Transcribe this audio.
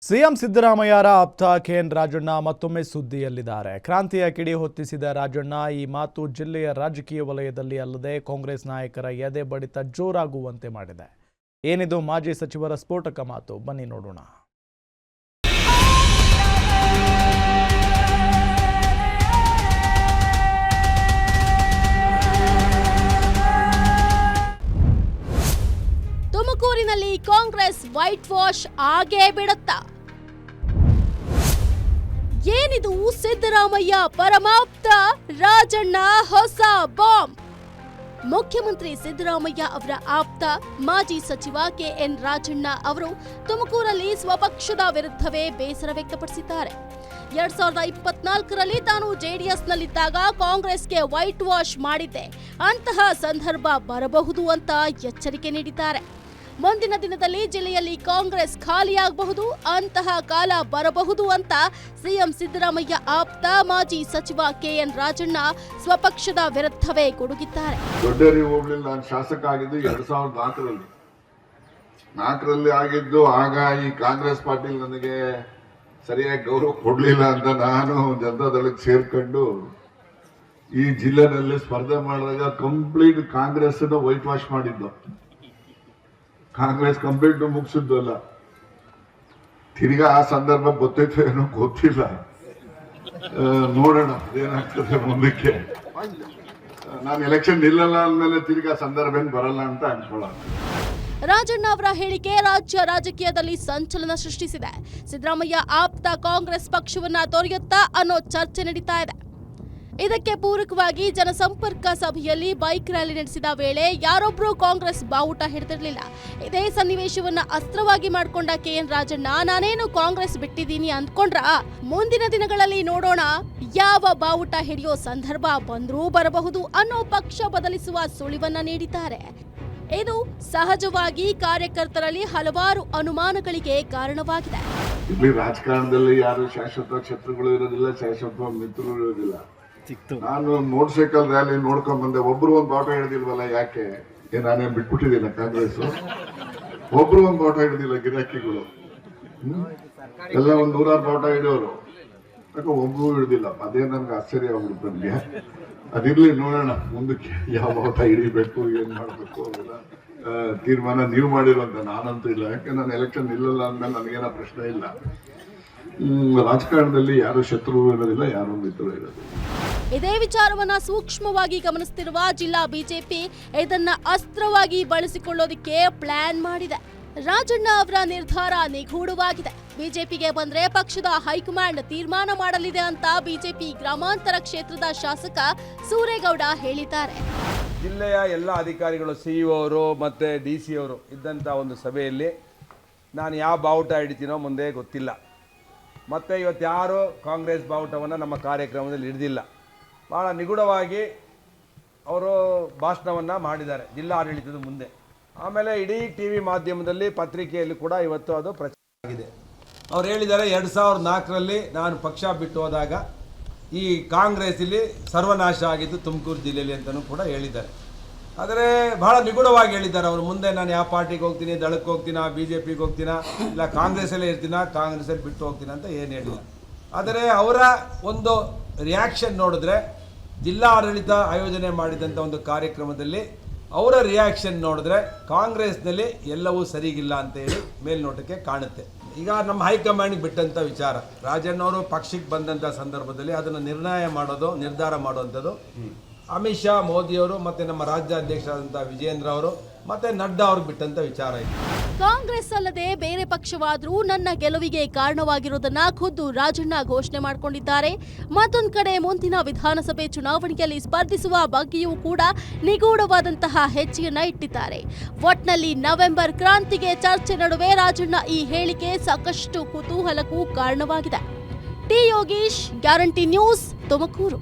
CM ಸಿದ್ದರಾಮಯ್ಯರ ಆಪ್ತ K N Rajanna ಮತ್ತೊಮ್ಮೆ ಸುದ್ದಿಯಲ್ಲಿದ್ದಾರೆ. ಕ್ರಾಂತಿಯ ಕಿಡಿ ಹೊತ್ತಿಸಿದ ರಾಜಣ್ಣ ಈ ಮಾತು ಜಿಲ್ಲೆಯ ರಾಜಕೀಯ ವಲಯದಲ್ಲಿ ಅಲ್ಲದೆ ಕಾಂಗ್ರೆಸ್ ನಾಯಕರ ಎದೆ ಬಡಿತ ಜೋರಾಗುವಂತೆ ಮಾಡಿದೆ. ಏನಿದು ಮಾಜಿ ಸಚಿವರ ಸ್ಫೋಟಕ ಮಾತು? ಬನ್ನಿ ನೋಡೋಣ. ತುಮಕೂರಿನಲ್ಲಿ ಕಾಂಗ್ರೆಸ್ ವೈಟ್ ವಾಶ್ ಆಗೇ ಬಿಡುತ್ತಾ? ಏನಿದು ಸಿದ್ದರಾಮಯ್ಯ ಪರಮಾಪ್ತ ರಾಜಣ್ಣ ಹೊಸ ಬಾಂಬ್? ಮುಖ್ಯಮಂತ್ರಿ ಸಿದ್ದರಾಮಯ್ಯ ಅವರ ಆಪ್ತ ಮಾಜಿ ಸಚಿವ ಕೆಎನ್ ರಾಜಣ್ಣ ಅವರು ತುಮಕೂರಲ್ಲಿ ಸ್ವಪಕ್ಷದ ವಿರುದ್ಧವೇ ಬೇಸರ ವ್ಯಕ್ತಪಡಿಸಿದ್ದಾರೆ. 2024ರಲ್ಲಿ ತಾನು ಜೆಡಿಎಸ್ನಲ್ಲಿದ್ದಾಗ ಕಾಂಗ್ರೆಸ್ಗೆ ವೈಟ್ ವಾಶ್ ಮಾಡಿದ್ದೆ, ಅಂತಹ ಸಂದರ್ಭ ಬರಬಹುದು ಅಂತ ಎಚ್ಚರಿಕೆ ನೀಡಿದ್ದಾರೆ. ಮುಂದಿನ ದಿನದಲ್ಲಿ ಜಿಲ್ಲೆಯಲ್ಲಿ ಕಾಂಗ್ರೆಸ್ ಖಾಲಿಯಾಗಬಹುದು, ಅಂತಹ ಕಾಲ ಬರಬಹುದು ಅಂತ ಸಿಎಂ ಸಿದ್ದರಾಮಯ್ಯ ಆಪ್ತ ಮಾಜಿ ಸಚಿವ ಕೆಎನ್ ರಾಜಣ್ಣ ಸ್ವಪಕ್ಷದ ವಿರುದ್ಧವೇ ಗುಡುಗಿದ್ದಾರೆ. ದೊಡ್ಡೇರಿ ಹೋಬಳಿಯಲ್ಲಿ ನಾನು ಶಾಸಕ ಆಗಿದ್ದು 2004ರಲ್ಲಿ ಆಗಿದ್ದು. ಆಗ ಈ ಕಾಂಗ್ರೆಸ್ ಪಾರ್ಟಿ ನನಗೆ ಸರಿಯಾಗಿ ಗೌರವ ಕೊಡ್ಲಿಲ್ಲ ಅಂತ ನಾನು ಜನತಾದಳಕ್ಕೆ ಸೇರ್ಕೊಂಡು ಈ ಜಿಲ್ಲೆನಲ್ಲಿ ಸ್ಪರ್ಧೆ ಮಾಡಿದಾಗ ಕಂಪ್ಲೀಟ್ ಕಾಂಗ್ರೆಸ್ ವೈಟ್ ವಾಶ್ ಮಾಡಿದ್ದು. ಕಾಂಗ್ರೆಸ್ ಕಂಪ್ಲೀಟ್ ಮುಗಿಸಿದ್ದು ಅಲ್ಲ. ತಿರ್ಗಾ ಆ ಸಂದರ್ಭ ಗೊತ್ತೈತೆ ಏನೋ ಗೊತ್ತಿಲ್ಲ, ನೋಡೋಣ ಏನಾಗ್ತದೆ ಮುಂದಕ್ಕೆ. ನಾನು ಎಲೆಕ್ಷನ್ ನಿಲ್ಲಲ್ಲ ಅಂದ್ಮೇಲೆ ತಿರ್ಗಾ ಸಂದರ್ಭ ಏನ್ ಬರಲ್ಲ ಅಂತ ಅನ್ಕೊಳ್ಳೋಣ. ರಾಜಣ್ಣ ಅವರ ಹೇಳಿಕೆ ರಾಜ್ಯ ರಾಜಕೀಯದಲ್ಲಿ ಸಂಚಲನ ಸೃಷ್ಟಿಸಿದೆ. ಸಿದ್ದರಾಮಯ್ಯ ಆಪ್ತ ಕಾಂಗ್ರೆಸ್ ಪಕ್ಷವನ್ನ ತೊರೆಯುತ್ತಾ ಅನ್ನೋ ಚರ್ಚೆ ನಡೀತಾ ಇದೆ. ಇದಕ್ಕೆ ಪೂರಕವಾಗಿ ಜನಸಂಪರ್ಕ ಸಭೆಯಲ್ಲಿ ಬೈಕ್ ರ್ಯಾಲಿ ನಡೆಸಿದ ವೇಳೆ ಯಾರೊಬ್ಬರು ಕಾಂಗ್ರೆಸ್ ಬಾವುಟ ಹಿಡಿದಿರಲಿಲ್ಲ. ಇದೇ ಸನ್ನಿವೇಶವನ್ನ ಅಸ್ತ್ರವಾಗಿ ಮಾಡಿಕೊಂಡ ಕೆಎನ್ ರಾಜಣ್ಣ, ನಾನೇನು ಕಾಂಗ್ರೆಸ್ ಬಿಟ್ಟಿದ್ದೀನಿ ಅಂದ್ಕೊಂಡ್ರ, ಮುಂದಿನ ದಿನಗಳಲ್ಲಿ ನೋಡೋಣ, ಯಾವ ಬಾವುಟ ಹಿಡಿಯೋ ಸಂದರ್ಭ ಬಂದ್ರೂ ಬರಬಹುದು ಅನ್ನೋ ಪಕ್ಷ ಬದಲಿಸುವ ಸುಳಿವನ್ನ ನೀಡಿದ್ದಾರೆ. ಇದು ಸಹಜವಾಗಿ ಕಾರ್ಯಕರ್ತರಲ್ಲಿ ಹಲವಾರು ಅನುಮಾನಗಳಿಗೆ ಕಾರಣವಾಗಿದೆ. ಇಲ್ಲಿ ರಾಜಕಾರಣದಲ್ಲಿ ಯಾರು ಶಾಶ್ವತ ಶತ್ರುಗಳು ಇರೋದಿಲ್ಲ, ಶಾಶ್ವತ ಮಿತ್ರರು ಇರೋದಿಲ್ಲ. ನಾನು ಮೋಟರ್ ಸೈಕಲ್ ರ್ಯಾಲಿ ನೋಡ್ಕೊಂಡ್ ಬಂದೆ, ಒಬ್ರು ಒಂದ್ ಬಾವುಟ ಹಿಡಿದಿಲ್ವಲ್ಲ, ಯಾಕೆ? ನಾನೇ ಬಿಟ್ಬಿಟ್ಟಿದ್ದೀನ ಕಾಂಗ್ರೆಸ್? ಒಬ್ರು ಒಂದ್ ಬಾವುಟ ಹಿಡಿದಿಲ್ಲ, ಗಿರಾಕಿಗಳು ಎಲ್ಲ ಒಂದ್ 100 ಬಾವುಟ ಹಿಡಿಯೋರು, ಯಾಕೆ ಒಬ್ರು ಹಿಡಿದಿಲ್ಲ? ಅದೇ ನನ್ಗೆ ಆಶ್ಚರ್ಯ ಆಗ್ಬಿಡುತ್ತೆ. ನನ್ಗೆ ಅದಿರ್ಲಿ, ನೋಡೋಣ ಮುಂದಕ್ಕೆ ಯಾವ ಬಾವುಟ ಹಿಡಿಬೇಕು, ಏನ್ ಮಾಡ್ಬೇಕು ಅದೆಲ್ಲ ತೀರ್ಮಾನ ನೀವು ಮಾಡಿರುವಂತ, ನಾನಂತೂ ಇಲ್ಲ. ಯಾಕೆ ನಾನು ಎಲೆಕ್ಷನ್ ನಿಲ್ಲಲ್ಲ ಅಂದ್ಮೇಲೆ ನನಗೇನ ಪ್ರಶ್ನೆ ಇಲ್ಲ. ರಾಜಕಾರಣದಲ್ಲಿ ಯಾರು ಶತ್ರು ಇರೋದಿಲ್ಲ, ಯಾರು ಮಿತ್ರರು ಇರೋದಿಲ್ಲ. ಇದೇ ವಿಚಾರವನ್ನ ಸೂಕ್ಷ್ಮವಾಗಿ ಗಮನಿಸುತ್ತಿರುವ ಜಿಲ್ಲಾ ಬಿಜೆಪಿ ಇದನ್ನ ಅಸ್ತ್ರವಾಗಿ ಬಳಸಿಕೊಳ್ಳೋದಕ್ಕೆ ಪ್ಲಾನ್ ಮಾಡಿದೆ. ರಾಜಣ್ಣ ಅವರ ನಿರ್ಧಾರ ನಿಗೂಢವಾಗಿದೆ. ಬಿಜೆಪಿಗೆ ಬಂದ್ರೆ ಪಕ್ಷದ ಹೈಕಮಾಂಡ್ ತೀರ್ಮಾನ ಮಾಡಲಿದೆ ಅಂತ ಬಿಜೆಪಿ ಗ್ರಾಮಾಂತರ ಕ್ಷೇತ್ರದ ಶಾಸಕ ಸೂರೇಗೌಡ ಹೇಳಿದ್ದಾರೆ. ಜಿಲ್ಲೆಯ ಎಲ್ಲ ಅಧಿಕಾರಿಗಳು, ಸಿಇಒ ಅವರು ಮತ್ತು DC ಅವರು ಇದ್ದಂಥ ಒಂದು ಸಭೆಯಲ್ಲಿ ನಾನು ಯಾವ ಬಾವುಟ ಹಿಡಿತೀನೋ ಮುಂದೆ ಗೊತ್ತಿಲ್ಲ. ಮತ್ತು ಇವತ್ತು ಯಾರು ಕಾಂಗ್ರೆಸ್ ಬಾವುಟವನ್ನು ನಮ್ಮ ಕಾರ್ಯಕ್ರಮದಲ್ಲಿ ಹಿಡಿದಿಲ್ಲ. ಭಾಳ ನಿಗೂಢವಾಗಿ ಅವರು ಭಾಷಣವನ್ನು ಮಾಡಿದ್ದಾರೆ ಜಿಲ್ಲಾ ಆಡಳಿತದ ಮುಂದೆ. ಆಮೇಲೆ ಇಡೀ TV ಮಾಧ್ಯಮದಲ್ಲಿ, ಪತ್ರಿಕೆಯಲ್ಲಿ ಕೂಡ ಇವತ್ತು ಅದು ಪ್ರಚಾರ ಆಗಿದೆ. ಅವ್ರು ಹೇಳಿದ್ದಾರೆ, 2004ರಲ್ಲಿ ನಾನು ಪಕ್ಷ ಬಿಟ್ಟು ಹೋದಾಗ ಈ ಕಾಂಗ್ರೆಸ್ ಇಲ್ಲಿ ಸರ್ವನಾಶ ಆಗಿದ್ದು ತುಮಕೂರು ಜಿಲ್ಲೆಯಲ್ಲಿ ಅಂತಲೂ ಕೂಡ ಹೇಳಿದ್ದಾರೆ. ಆದರೆ ಬಹಳ ನಿಗೂಢವಾಗಿ ಹೇಳಿದ್ದಾರೆ. ಅವರು ಮುಂದೆ ನಾನು ಯಾವ ಪಾರ್ಟಿಗೆ ಹೋಗ್ತೀನಿ, ದಳಕ್ಕೆ ಹೋಗ್ತೀನಾ, BJPಗೆ ಹೋಗ್ತೀನಾ, ಇಲ್ಲ ಕಾಂಗ್ರೆಸ್ಸಲ್ಲೇ ಇರ್ತೀನಾ, ಕಾಂಗ್ರೆಸ್ಸಲ್ಲಿ ಬಿಟ್ಟು ಹೋಗ್ತೀನಾ ಅಂತ ಏನು ಹೇಳಿಲ್ಲ. ಆದರೆ ಅವರ ಒಂದು ರಿಯಾಕ್ಷನ್ ನೋಡಿದ್ರೆ, ಜಿಲ್ಲಾ ಆಡಳಿತ ಆಯೋಜನೆ ಮಾಡಿದಂಥ ಒಂದು ಕಾರ್ಯಕ್ರಮದಲ್ಲಿ ಅವರ ರಿಯಾಕ್ಷನ್ ನೋಡಿದ್ರೆ ಕಾಂಗ್ರೆಸ್ನಲ್ಲಿ ಎಲ್ಲವೂ ಸರಿಗಿಲ್ಲ ಅಂತ ಹೇಳಿ ಮೇಲ್ನೋಟಕ್ಕೆ ಕಾಣುತ್ತೆ. ಈಗ ನಮ್ಮ ಹೈಕಮಾಂಡಿಗೆ ಬಿಟ್ಟಂಥ ವಿಚಾರ. ರಾಜಣ್ಣವರು ಪಕ್ಷಕ್ಕೆ ಬಂದಂಥ ಸಂದರ್ಭದಲ್ಲಿ ಅದನ್ನು ನಿರ್ಧಾರ ಮಾಡುವಂಥದ್ದು ಅಮಿತ್ ಶಾ, ಮೋದಿಯವರು ಮತ್ತು ನಮ್ಮ ರಾಜ್ಯಾಧ್ಯಕ್ಷರಾದಂಥ ವಿಜೇಂದ್ರ ಅವರು ಮತ್ತೆ ನಡ್ಡಾ ಅವ್ರಿಗೆ ಬಿಟ್ಟಂತ ವಿಚಾರ ಇದೆ. ಕಾಂಗ್ರೆಸ್ ಅಲ್ಲದೆ ಬೇರೆ ಪಕ್ಷವಾದರೂ ನನ್ನ ಗೆಲುವಿಗೆ ಕಾರಣವಾಗಿರುವುದನ್ನ ಖುದ್ದು ರಾಜಣ್ಣ ಘೋಷಣೆ ಮಾಡಿಕೊಂಡಿದ್ದಾರೆ. ಮತ್ತೊಂದು ಕಡೆ ಮುಂದಿನ ವಿಧಾನಸಭೆ ಚುನಾವಣೆಯಲ್ಲಿ ಸ್ಪರ್ಧಿಸುವ ಬಗ್ಗೆಯೂ ಕೂಡ ನಿಗೂಢವಾದಂತಹ ಹೆಜ್ಜೆಯನ್ನ ಇಟ್ಟಿದ್ದಾರೆ. ಒಟ್ನಲ್ಲಿ ನವೆಂಬರ್ ಕ್ರಾಂತಿಗೆ ಚರ್ಚೆ ನಡುವೆ ರಾಜಣ್ಣ ಈ ಹೇಳಿಕೆ ಸಾಕಷ್ಟು ಕುತೂಹಲಕ್ಕೂ ಕಾರಣವಾಗಿದೆ. T Yogish, guarantee news, Tumakuru.